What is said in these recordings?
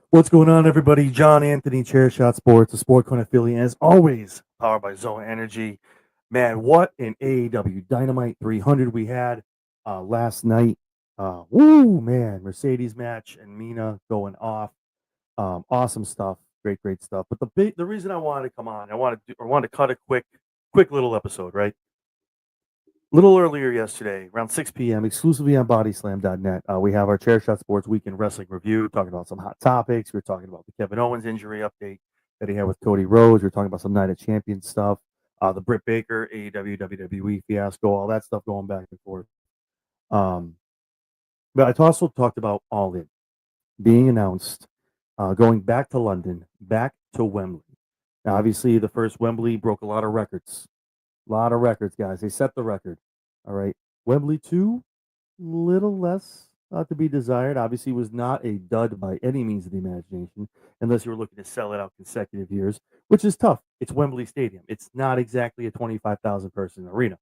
What's going on, everybody? John Anthony, Chairshot Sports, a SportCon affiliate, as always, powered by Zone Energy. Man, what an AEW Dynamite 300 we had last night. Woo, man, Mercedes match and Mina going off. Awesome stuff, great stuff. But the reason I wanted to come on, I wanted to cut a quick little episode, right? A little earlier yesterday, around 6 p.m., exclusively on bodyslam.net, we have our Chairshot Sports Weekend Wrestling Review, talking about some hot topics. We're talking about the Kevin Owens injury update that he had with Cody Rhodes. We're talking about some Night of Champions stuff, the Britt Baker, AEW, WWE fiasco, all that stuff going back and forth. Um, but I also talked about All In being announced, going back to London, back to Wembley. Now, obviously, the first Wembley broke a lot of records. A lot of records, guys. They set the record. All right. Wembley 2, little less to be desired. Obviously, was not a dud by any means of the imagination, unless you were looking to sell it out consecutive years, which is tough. It's Wembley Stadium. It's not exactly a 25,000 person arena.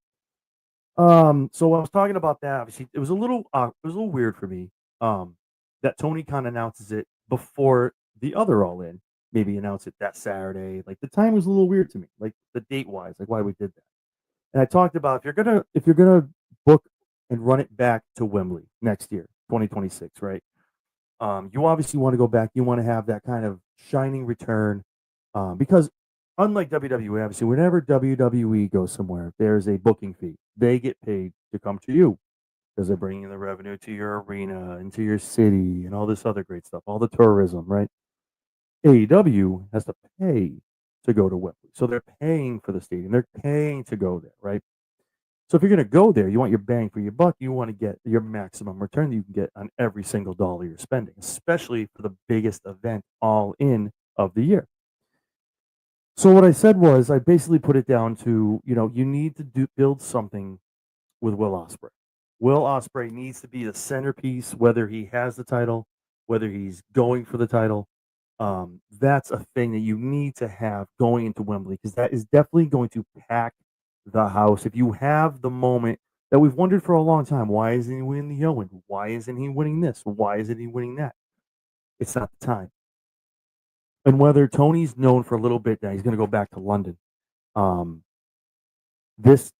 So I was talking about that. Obviously, it was a little weird for me. That Tony Khan announces it before the other All In. Maybe announce it that Saturday. Like the time was a little weird to me. Like the date wise, like why we did that. And I talked about if you're gonna book and run it back to Wembley next year, 2026, right? You obviously want to go back. You want to have that kind of shining return, because unlike WWE, obviously, whenever WWE goes somewhere, there's a booking fee. They get paid to come to you because they're bringing the revenue to your arena and to your city and all this other great stuff, all the tourism, right? AEW has to pay to go to Wembley, so they're paying for the stadium. They're paying to go there, right? So if you're going to go there, you want your bang for your buck. You want to get your maximum return that you can get on every single dollar you're spending, especially for the biggest event all in of the year. So what I said was, I basically put it down to, you need to build something with Will Ospreay. Will Ospreay needs to be the centerpiece, whether he has the title, whether he's going for the title. That's a thing that you need to have going into Wembley, because that is definitely going to pack the house. If you have the moment that we've wondered for a long time, why isn't he winning the Owen? Why isn't he winning this? Why isn't he winning that? It's not the time. And whether Tony's known for a little bit that he's going to go back to London, um, this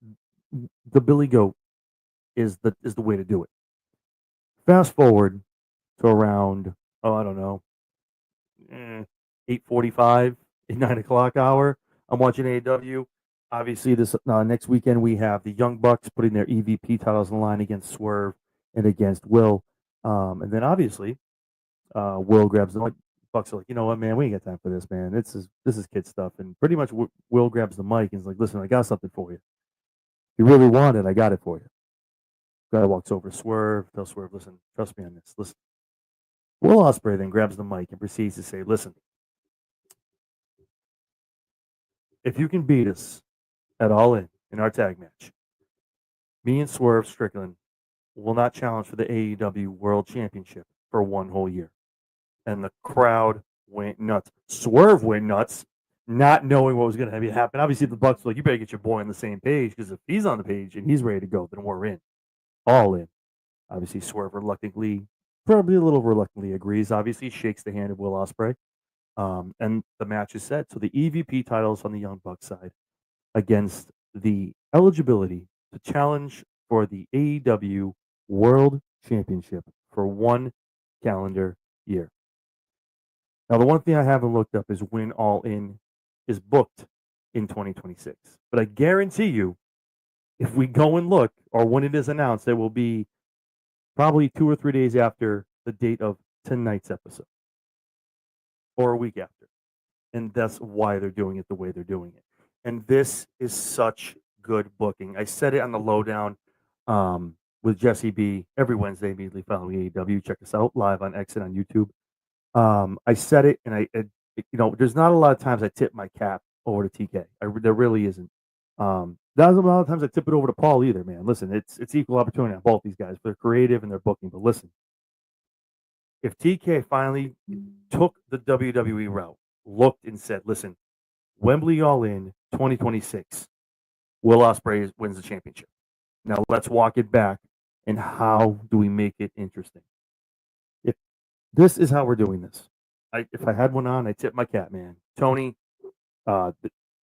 the Billy Goat is the way to do it. Fast forward to around, I don't know, 8:45, 9 o'clock hour. I'm watching AEW. Obviously, this next weekend we have the Young Bucks putting their EVP titles on the line against Swerve and against Will. And then obviously, Will grabs the mic. Bucks are like, you know what, man, we ain't got time for this, man. This is kid stuff. And pretty much Will grabs the mic and is like, listen, I got something for you. If you really want it, I got it for you. Guy walks over to Swerve, tells Swerve, listen, trust me on this. Listen. Will Ospreay then grabs the mic and proceeds to say, listen, if you can beat us at All In our tag match, me and Swerve Strickland will not challenge for the AEW World Championship for one whole year. And the crowd went nuts. Swerve went nuts, not knowing what was going to happen. Obviously, the Bucks were like, you better get your boy on the same page, because if he's on the page and he's ready to go, then we're in. All in. Obviously, Swerve probably a little reluctantly agrees. Obviously, shakes the hand of Will Ospreay. And the match is set. So the EVP titles on the Young Bucks side against the eligibility to challenge for the AEW World Championship for one calendar year. Now, the one thing I haven't looked up is when All In is booked in 2026. But I guarantee you, if we go and look, or when it is announced, it will be probably 2 or 3 days after the date of tonight's episode, or a week after. And that's why they're doing it the way they're doing it. And this is such good booking. I said it on the lowdown with Jesse B every Wednesday immediately following AEW. Check us out live on X and on YouTube. I said it, and there's not a lot of times I tip my cap over to TK. There really isn't. Not a lot of times I tip it over to Paul either, man. Listen, it's equal opportunity on both these guys. They're creative and they're booking. But listen, if TK finally took the WWE route, looked and said, listen, Wembley All In 2026, Will Ospreay wins the championship. Now let's walk it back, and how do we make it interesting? If this is how we're doing this, if I had one on, I'd tip my cap, man. Tony,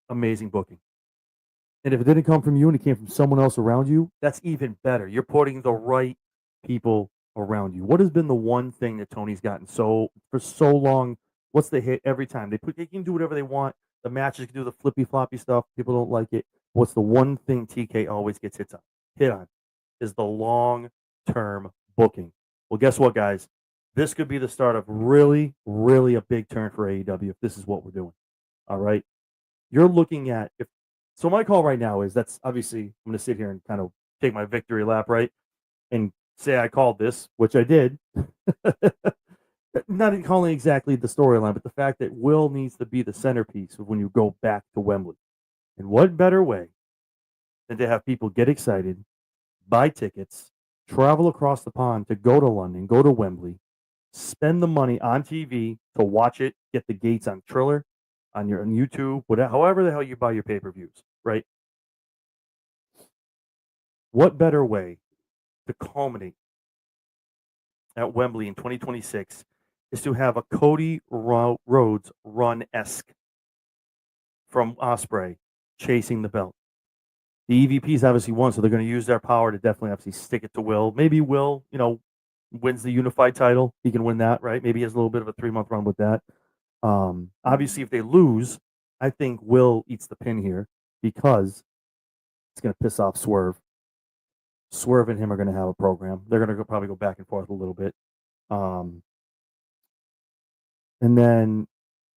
amazing booking. And if it didn't come from you and it came from someone else around you, that's even better. You're putting the right people around you. What has been the one thing that Tony's gotten for so long? What's the hit every time? They can do whatever they want. The matches can do the flippy floppy stuff. People don't like it. What's the one thing TK always gets hit on is the long term booking. Well, guess what, guys? This could be the start of really, really a big turn for AEW if this is what we're doing. All right. You're looking at so my call right now is that's obviously I'm going to sit here and kind of take my victory lap, right? And say I called this, which I did. Not calling exactly the storyline, but the fact that Will needs to be the centerpiece of when you go back to Wembley. And what better way than to have people get excited, buy tickets, travel across the pond to go to London, go to Wembley, spend the money on TV to watch it, get the gates on Triller, on YouTube, whatever, however the hell you buy your pay-per-views, right? What better way to culminate at Wembley in 2026 is to have a Cody Rhodes run-esque from Ospreay chasing the belt. The EVPs obviously won, so they're going to use their power to definitely obviously stick it to Will. Maybe Will, wins the unified title. He can win that, right? Maybe he has a little bit of a 3-month run with that. Obviously, if they lose, I think Will eats the pin here because it's going to piss off Swerve. Swerve and him are going to have a program. They're going to probably go back and forth a little bit. And then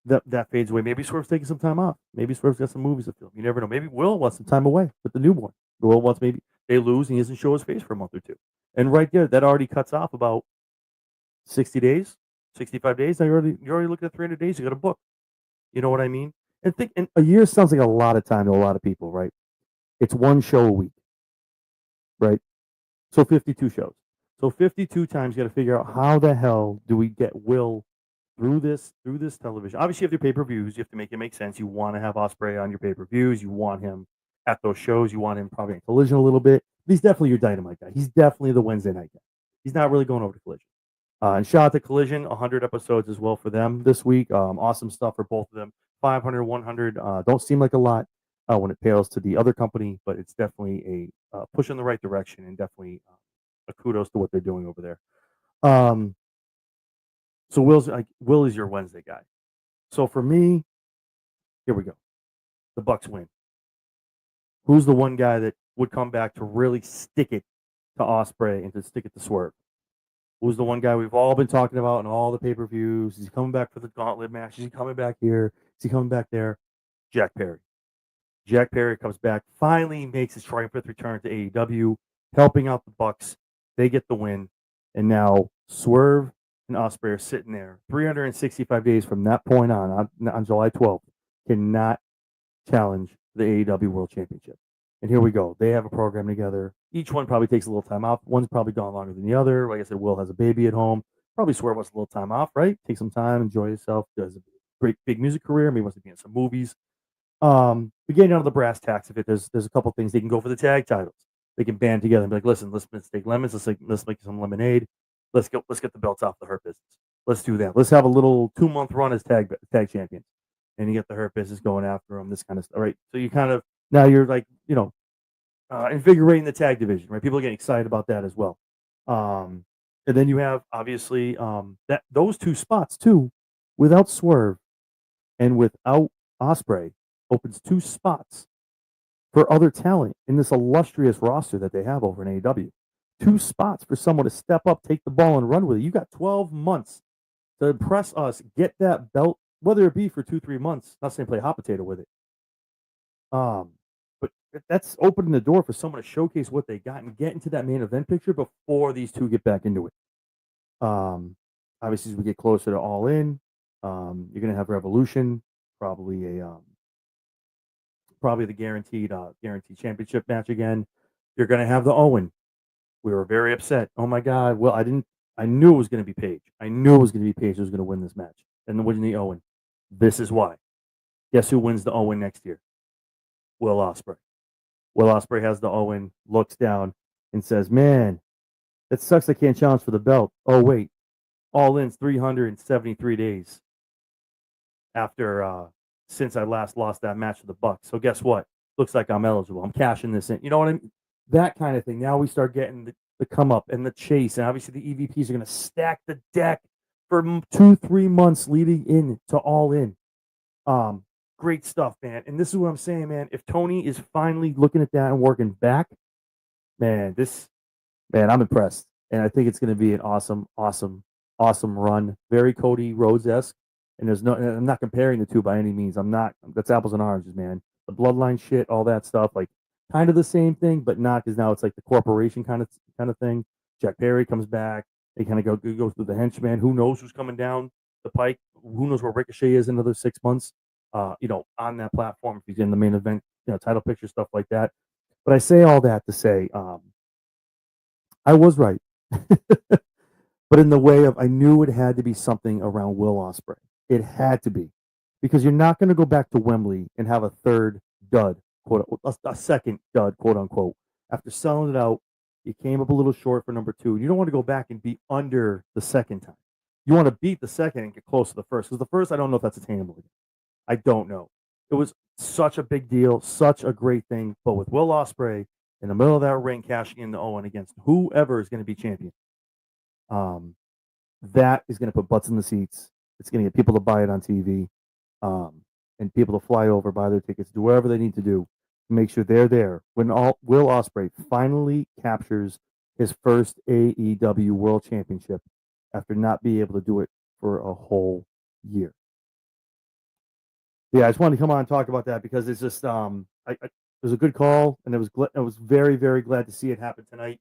that fades away. Maybe Swerve's taking some time off. Maybe Swerve's got some movies to film. You never know. Maybe Will wants some time away with the newborn. Will wants maybe they lose and he doesn't show his face for a month or two. And right there, that already cuts off about 60 days, 65 days. You're already looking at 300 days. You got a book. You know what I mean? And a year sounds like a lot of time to a lot of people, right? It's one show a week, right? So 52 shows. So 52 times you got to figure out how the hell do we get Will through this television. Obviously, you have your pay-per-views. You have to make it make sense. You want to have Ospreay on your pay-per-views. You want him at those shows. You want him probably in Collision a little bit. But he's definitely your Dynamite guy. He's definitely the Wednesday night guy. He's not really going over to Collision. And shout out to Collision, 100 episodes as well for them this week. Awesome stuff for both of them. 500, 100 don't seem like a lot when it pales to the other company, but it's definitely a push in the right direction and definitely a kudos to what they're doing over there. So Will is your Wednesday guy. So for me, here we go. The Bucks win. Who's the one guy that would come back to really stick it to Ospreay and to stick it to Swerve? Who's the one guy we've all been talking about in all the pay-per-views? Is he coming back for the gauntlet match? Is he coming back here? Is he coming back there? Jack Perry. Jack Perry comes back, finally makes his triumphant return to AEW, helping out the Bucks. They get the win. And now Swerve and Ospreay are sitting there 365 days from that point on July 12th, cannot challenge the AEW World Championship. And here we go. They have a program together. Each one probably takes a little time off. One's probably gone longer than the other. Like I said, Will has a baby at home. Probably Swerve wants a little time off, right? Take some time, enjoy yourself. Does a great big music career. Maybe wants to be in some movies. But getting out of the brass tacks of it, there's a couple things they can go for the tag titles. They can band together and be like, listen, let's take lemons. Let's make some lemonade. Let's get the belts off the Hurt Business. Let's do that. Let's have a little 2-month run as tag champions, and you get the Hurt Business going after them. This kind of stuff, right? So you kind of now you're like invigorating the tag division, right? People are getting excited about that as well. And then you have obviously that those two spots too, without Swerve and without Ospreay, opens 2 spots for other talent in this illustrious roster that they have over in AEW. 2 spots for someone to step up, take the ball, and run with it. You got 12 months to impress us, get that belt, whether it be for 2-3 months. Not saying play hot potato with it. But that's opening the door for someone to showcase what they got and get into that main event picture before these 2 get back into it. Obviously, as we get closer to All In, you're going to have Revolution, probably the guaranteed championship match again. You're going to have the Owen. We were very upset. Oh my God! Well, I knew it was going to be Paige. I knew it was going to be Paige who was going to win this match, and then winning the Owen. This is why. Guess who wins the Owen next year? Will Ospreay. Will Ospreay has the Owen, looks down, and says, "Man, it sucks I can't challenge for the belt. Oh wait, All In's 373 days. after since I last lost that match to the Bucks. So guess what? Looks like I'm eligible. I'm cashing this in. You know what I mean? That kind of thing. Now we start getting the come up and the chase, and obviously the EVPs are going to stack the deck for 2-3 months leading in to All In. Great stuff, man. And this is what I'm saying, man. If Tony is finally looking at that and working back, man, I'm impressed. And I think it's going to be an awesome, awesome, awesome run. Very Cody Rhodes-esque. And I'm not comparing the two by any means. That's apples and oranges, man. The bloodline shit, all that stuff, like kind of the same thing, but not, because now it's like the corporation kind of thing. Jack Perry comes back. They kind of go through the henchman. Who knows who's coming down the pike? Who knows where Ricochet is in another 6 months? On that platform, if he's in the main event, title picture, stuff like that. But I say all that to say, I was right. But in the way of, I knew it had to be something around Will Ospreay. It had to be, because you're not going to go back to Wembley and have a third dud, a second dud, quote unquote. After selling it out, you came up a little short for number 2. You don't want to go back and be under the second time. You want to beat the second and get close to the first, because the first, I don't know if that's attainable. I don't know. It was such a big deal, such a great thing. But with Will Ospreay in the middle of that ring, cashing in the Owen against whoever is going to be champion, that is going to put butts in the seats. It's going to get people to buy it on TV, and people to fly over, buy their tickets, do whatever they need to do to make sure they're there when Will Ospreay finally captures his first AEW World Championship after not being able to do it for a whole year. Yeah, I just wanted to come on and talk about that, because it's just it was a good call, and I was very, very glad to see it happen tonight.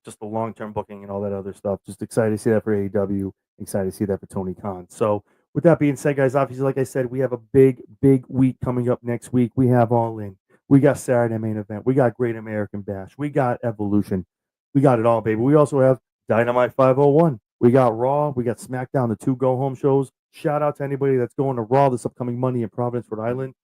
Just the long-term booking and all that other stuff. Just excited to see that for AEW. Excited to see that for Tony Khan. So with that being said, guys, obviously, like I said, we have a big, big week coming up next week. We have All In. We got Saturday main event. We got Great American Bash. We got Evolution. We got it all, baby. We also have Dynamite 501. We got Raw. We got SmackDown, the 2 go-home shows. Shout out to anybody that's going to Raw this upcoming Monday in Providence, Rhode Island.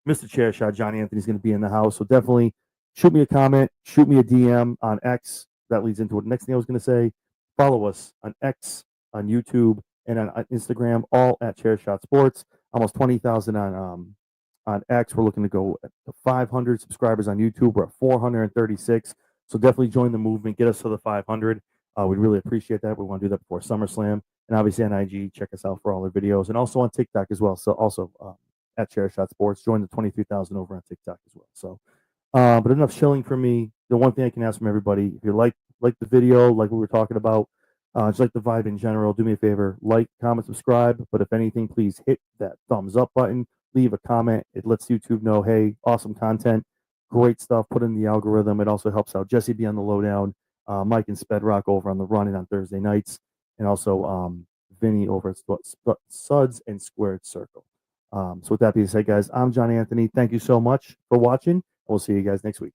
Mr. Chairshot, Johnny Anthony's going to be in the house. So definitely shoot me a comment, shoot me a DM on X. That leads into what the next thing I was going to say. Follow us on X, on YouTube, and on Instagram, all at Chairshot Sports. Almost 20,000 on X. We're looking to go to 500 subscribers on YouTube. We're at 436. So definitely join the movement. Get us to the 500. We'd really appreciate that. We want to do that before SummerSlam. And obviously on IG, check us out for all our videos. And also on TikTok as well. So also at Chairshot Sports. Join the 23,000 over on TikTok as well. So, but enough shilling for me. The one thing I can ask from everybody, if you like the video, like we were talking about, just like the vibe in general, do me a favor, like, comment, subscribe. But if anything, please hit that thumbs up button. Leave a comment. It lets YouTube know, hey, awesome content, great stuff. Put in the algorithm. It also helps out Jesse B on the lowdown, Mike and Spedrock over on the running on Thursday nights, and also Vinny over at Suds and Squared Circle. So with that being said, guys, I'm John Anthony. Thank you so much for watching. We'll see you guys next week.